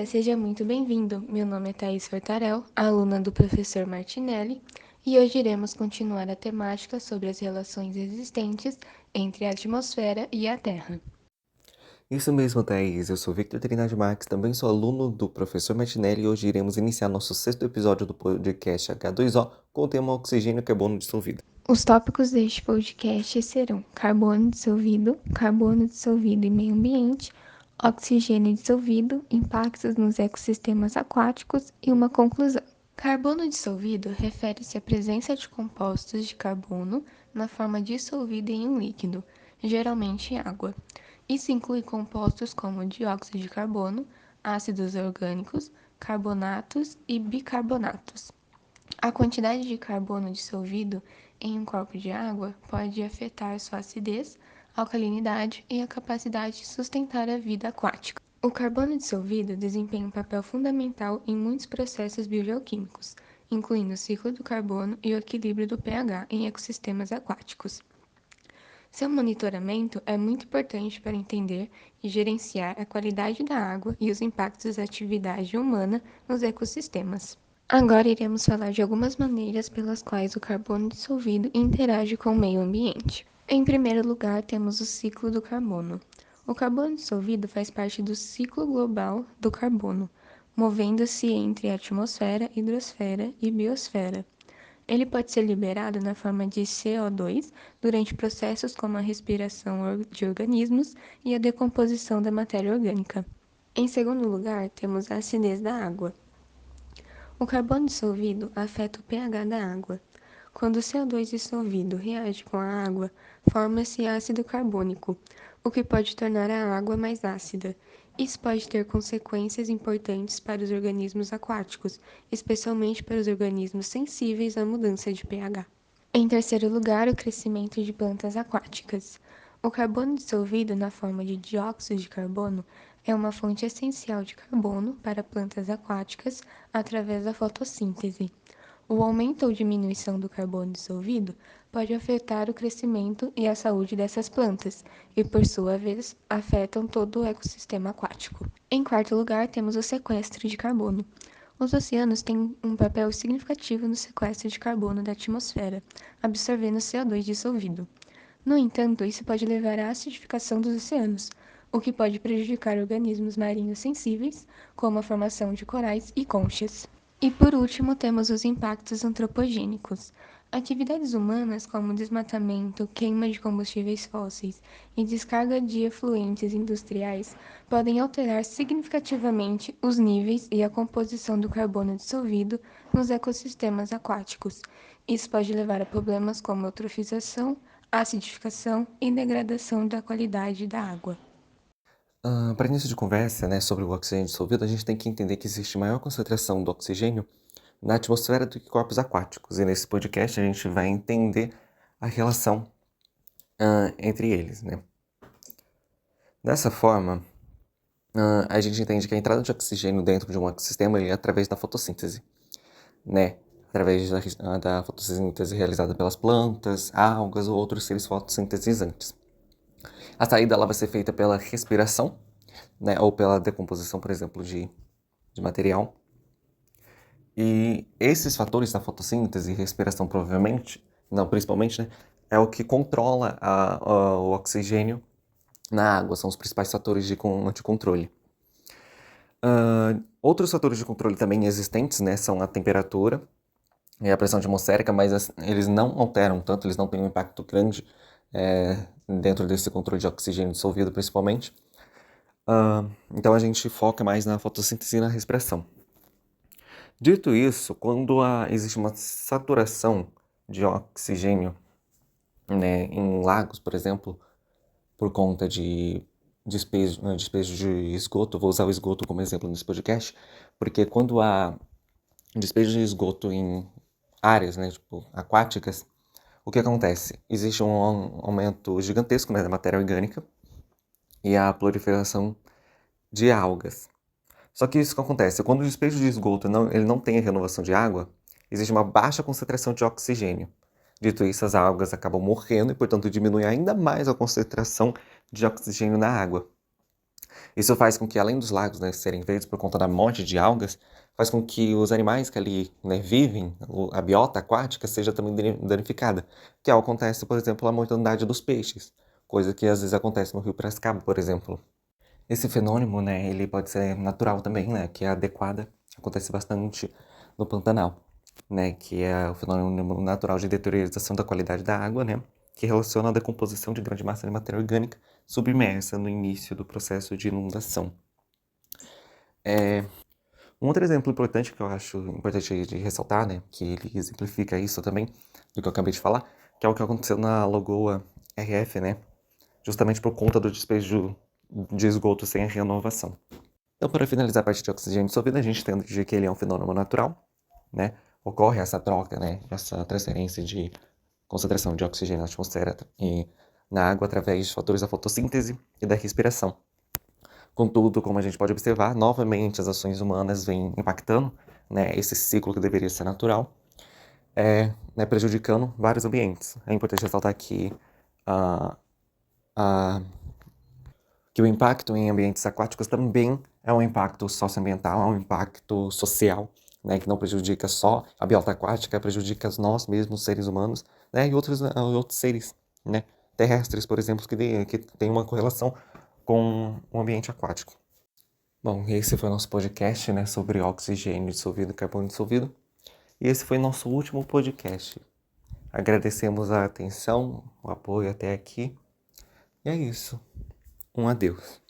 dia, seja muito bem-vindo. Meu nome é Thaís Fortarel, aluna do professor Martinelli, e hoje iremos continuar a temática sobre as relações existentes entre a atmosfera e a Terra. Isso mesmo, Thaís. Eu sou Victor Trindade Marques, também sou aluno do professor Martinelli e hoje iremos iniciar nosso sexto episódio do podcast H2O com o tema oxigênio e carbono dissolvido. Os tópicos deste podcast serão carbono dissolvido e meio ambiente, oxigênio dissolvido, impactos nos ecossistemas aquáticos e uma conclusão. Carbono dissolvido refere-se à presença de compostos de carbono na forma dissolvida em um líquido, geralmente água. Isso inclui compostos como dióxido de carbono, ácidos orgânicos, carbonatos e bicarbonatos. A quantidade de carbono dissolvido em um copo de água pode afetar sua acidez, alcalinidade e a capacidade de sustentar a vida aquática. O carbono dissolvido desempenha um papel fundamental em muitos processos biogeoquímicos, incluindo o ciclo do carbono e o equilíbrio do pH em ecossistemas aquáticos. Seu monitoramento é muito importante para entender e gerenciar a qualidade da água e os impactos da atividade humana nos ecossistemas. Agora iremos falar de algumas maneiras pelas quais o carbono dissolvido interage com o meio ambiente. Em primeiro lugar, temos o ciclo do carbono. O carbono dissolvido faz parte do ciclo global do carbono, movendo-se entre a atmosfera, hidrosfera e biosfera. Ele pode ser liberado na forma de CO2 durante processos como a respiração de organismos e a decomposição da matéria orgânica. Em segundo lugar, temos a acidez da água. O carbono dissolvido afeta o pH da água. Quando o CO2 dissolvido reage com a água, forma-se ácido carbônico, o que pode tornar a água mais ácida. Isso pode ter consequências importantes para os organismos aquáticos, especialmente para os organismos sensíveis à mudança de pH. Em terceiro lugar, o crescimento de plantas aquáticas. O carbono dissolvido na forma de dióxido de carbono é uma fonte essencial de carbono para plantas aquáticas através da fotossíntese. O aumento ou diminuição do carbono dissolvido pode afetar o crescimento e a saúde dessas plantas, e por sua vez afetam todo o ecossistema aquático. Em quarto lugar, temos o sequestro de carbono. Os oceanos têm um papel significativo no sequestro de carbono da atmosfera, absorvendo CO2 dissolvido. No entanto, isso pode levar à acidificação dos oceanos, o que pode prejudicar organismos marinhos sensíveis, como a formação de corais e conchas. E por último, temos os impactos antropogênicos. Atividades humanas como desmatamento, queima de combustíveis fósseis e descarga de efluentes industriais podem alterar significativamente os níveis e a composição do carbono dissolvido nos ecossistemas aquáticos. Isso pode levar a problemas como eutrofização, acidificação e degradação da qualidade da água. Para início de conversa, sobre o oxigênio dissolvido, a gente tem que entender que existe maior concentração do oxigênio na atmosfera do que corpos aquáticos. E nesse podcast a gente vai entender a relação entre eles, né? Dessa forma, a gente entende que a entrada de oxigênio dentro de um ecossistema é através da fotossíntese, né? Através da fotossíntese realizada pelas plantas, algas ou outros seres fotossintetizantes. A saída ela vai ser feita pela respiração, né? Ou pela decomposição, por exemplo, de material. E esses fatores da fotossíntese e respiração, principalmente, né? É o que controla o oxigênio na água, são os principais fatores de controle. Outros fatores de controle também existentes, né, são a temperatura e a pressão atmosférica, mas eles não alteram tanto, eles não têm um impacto grande dentro desse controle de oxigênio dissolvido, principalmente. Então a gente foca mais na fotossíntese e na respiração. Dito isso, quando existe uma saturação de oxigênio, né, em lagos, por exemplo, por conta de despejo de esgoto, vou usar o esgoto como exemplo nesse podcast, porque quando há despejo de esgoto em áreas, né, aquáticas, o que acontece? Existe um aumento gigantesco, né, da matéria orgânica e a proliferação de algas. Só que isso que acontece, quando o despejo de esgoto ele não tem a renovação de água, existe uma baixa concentração de oxigênio. Dito isso, as algas acabam morrendo e, portanto, diminui ainda mais a concentração de oxigênio na água. Isso faz com que, além dos lagos, né, serem verdes por conta da morte de algas, faz com que os animais que ali, né, vivem, a biota aquática, seja também danificada. Que é o que acontece, por exemplo, a mortandade dos peixes, coisa que às vezes acontece no Rio Piracicaba, por exemplo. Esse fenômeno, né, ele pode ser natural também, né, que é adequada, acontece bastante no Pantanal, né, que é o fenômeno natural de deterioração da qualidade da água, né, que relaciona a decomposição de grande massa de matéria orgânica submersa no início do processo de inundação. Um outro exemplo importante que eu acho importante de ressaltar, né, que ele exemplifica isso também, do que eu acabei de falar, que é o que aconteceu na Lagoa RF, né, justamente por conta do despejo de esgoto sem a renovação. Então, para finalizar a parte de oxigênio dissolvido, a gente entende que ele é um fenômeno natural, né, ocorre essa troca, né, essa transferência de concentração de oxigênio na atmosfera e na água através de fatores da fotossíntese e da respiração. Contudo, como a gente pode observar, novamente as ações humanas vêm impactando, né, esse ciclo que deveria ser natural, né, prejudicando vários ambientes. É importante ressaltar que, que o impacto em ambientes aquáticos também é um impacto socioambiental, é um impacto social, né, que não prejudica só a biota aquática, prejudica nós mesmos, seres humanos, né, e outros seres, né, terrestres, por exemplo, que têm uma correlação com o ambiente aquático. Bom, esse foi o nosso podcast, né, sobre oxigênio dissolvido e carbono dissolvido. E esse foi nosso último podcast. Agradecemos a atenção, o apoio até aqui. E é isso. Um adeus.